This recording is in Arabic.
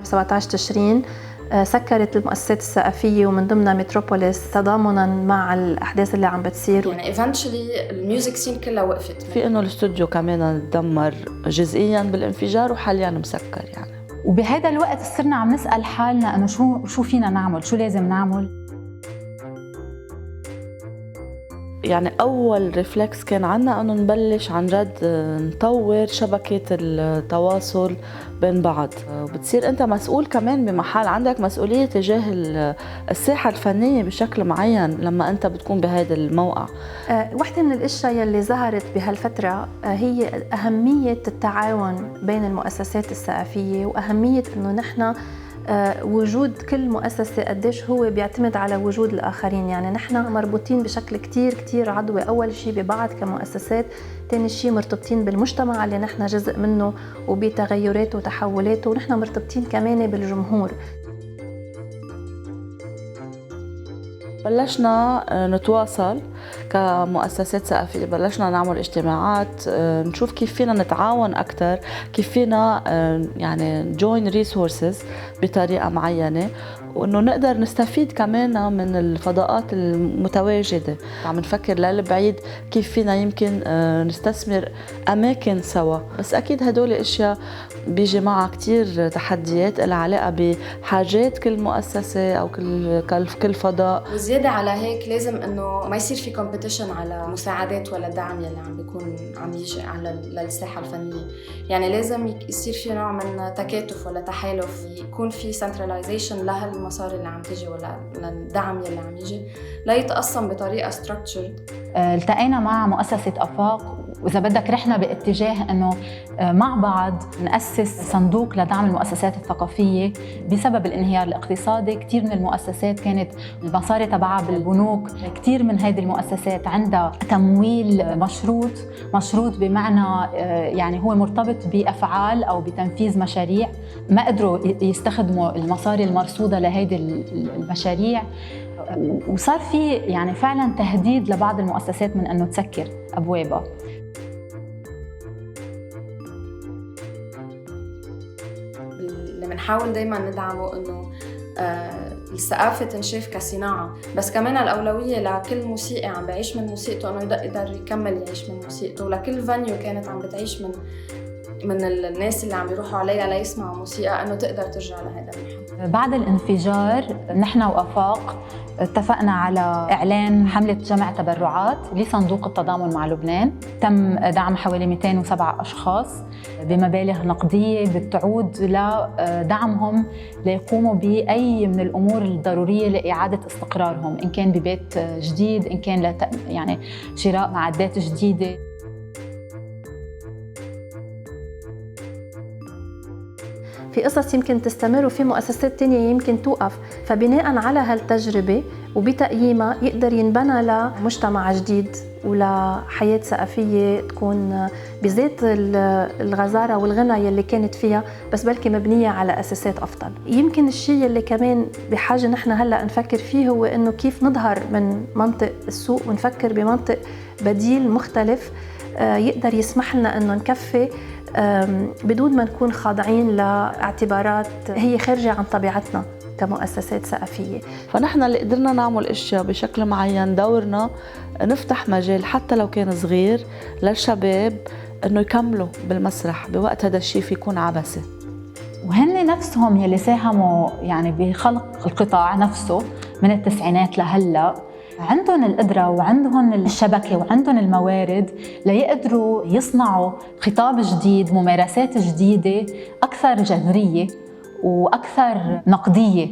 17 تشرين سكرت المؤسسات الثقافية ومن ضمنها متروبوليس تضامناً مع الأحداث اللي عم بتصير. يعني eventually الميوزك سين كلها وقفت. في إنه الاستوديو كمان تدمر جزئياً بالانفجار وحالياً مسكر يعني. وبهذا الوقت صرنا عم نسأل حالنا إنه شو فينا نعمل، شو لازم نعمل. يعني أول ريفلكس كان عنا أنه نبلش عن جد نطور شبكة التواصل بين بعض، وبتصير أنت مسؤول كمان بمحل، عندك مسؤولية تجاه الساحة الفنية بشكل معين لما أنت بتكون بهذا الموقع. واحدة من الأشياء يلي ظهرت بهالفترة هي أهمية التعاون بين المؤسسات الثقافية، وأهمية أنه نحن وجود كل مؤسسة قديش هو بيعتمد على وجود الآخرين. يعني نحن مربوطين بشكل كتير عضوي، أول شيء ببعض كمؤسسات، تاني شيء مرتبطين بالمجتمع اللي نحن جزء منه وبتغيراته وتحولاته، ونحن مرتبطين كمان بالجمهور. بلشنا نتواصل كمؤسسات ثقافية، بلشنا نعمل اجتماعات، نشوف كيف فينا نتعاون أكتر، كيف فينا يعني join resources بطريقة معينة، وإنه نقدر نستفيد كمان من الفضاءات المتواجدة. عم نفكر للبعيد كيف فينا يمكن نستثمر أماكن سوا، بس أكيد هدول أشياء بيجي معها كتير تحديات لها علاقة بحاجات كل مؤسسة أو كل فضاء. وزيادة على هيك لازم إنه ما يصير في كومبيتيشن على مساعدات ولا دعم يلي عم بيكون عم يجي على للساحة الفنية. يعني لازم يصير في نوع من تكاتف ولا تحالف، يكون في سنتراليزيشن لهالمصاري اللي عم تيجي ولا للدعم يلي عم يجي، لا يتقسم بطريقة structured. التقينا مع مؤسسة أفاق، وإذا بدك رحنا باتجاه أنه مع بعض نأسس صندوق لدعم المؤسسات الثقافية. بسبب الانهيار الاقتصادي كتير من المؤسسات كانت المصاري تبعها بالبنوك، كتير من هذه المؤسسات عندها تمويل مشروط بمعنى يعني هو مرتبط بأفعال أو بتنفيذ مشاريع، ما قدروا يستخدموا المصاري المرصودة لهذه المشاريع، وصار في يعني فعلا تهديد لبعض المؤسسات من أنه تسكر أبوابها. اللي بنحاول دايما ندعمه انه الثقافة تنشاف كصناعة، بس كمان الأولوية لكل موسيقي عم بعيش من موسيقته انه يقدر يكمل يعيش من موسيقته، ولكل فانيو كانت عم بتعيش من الناس اللي عم بيروحوا عليها ليسمعوا موسيقى انه تقدر ترجع لهذا المحل. بعد الانفجار نحن وأفاق اتفقنا على إعلان حملة جمع تبرعات لصندوق التضامن مع لبنان. تم دعم حوالي 207 أشخاص بمبالغ نقدية بتعود لدعمهم ليقوموا بأي من الأمور الضرورية لإعادة استقرارهم، إن كان ببيت جديد، إن كان يعني شراء معدات جديدة. في قصص يمكن تستمر وفي مؤسسات تانية يمكن توقف، فبناء على هالتجربة وبتقييمها يقدر ينبنى لمجتمع جديد ولحياة ثقافية تكون بذات الغزارة والغنى يلي كانت فيها، بس بلكي مبنية على أساسات أفضل. يمكن الشيء اللي كمان بحاجة نحن هلأ نفكر فيه هو إنه كيف نظهر من منطق السوق ونفكر بمنطق بديل مختلف يقدر يسمح لنا إنه نكفي بدون ما نكون خاضعين لاعتبارات هي خارجة عن طبيعتنا كمؤسسات ثقافية. فنحن اللي قدرنا نعمل اشياء بشكل معين، دورنا نفتح مجال حتى لو كان صغير للشباب انه يكملوا بالمسرح بوقت هذا الشيء يكون عبثي. وهن نفسهم يلي ساهموا يعني بخلق القطاع نفسه من التسعينات لهلا، عندهم القدرة وعندهم الشبكة وعندهم الموارد ليقدروا يصنعوا خطاب جديد، ممارسات جديدة أكثر جذرية وأكثر نقدية.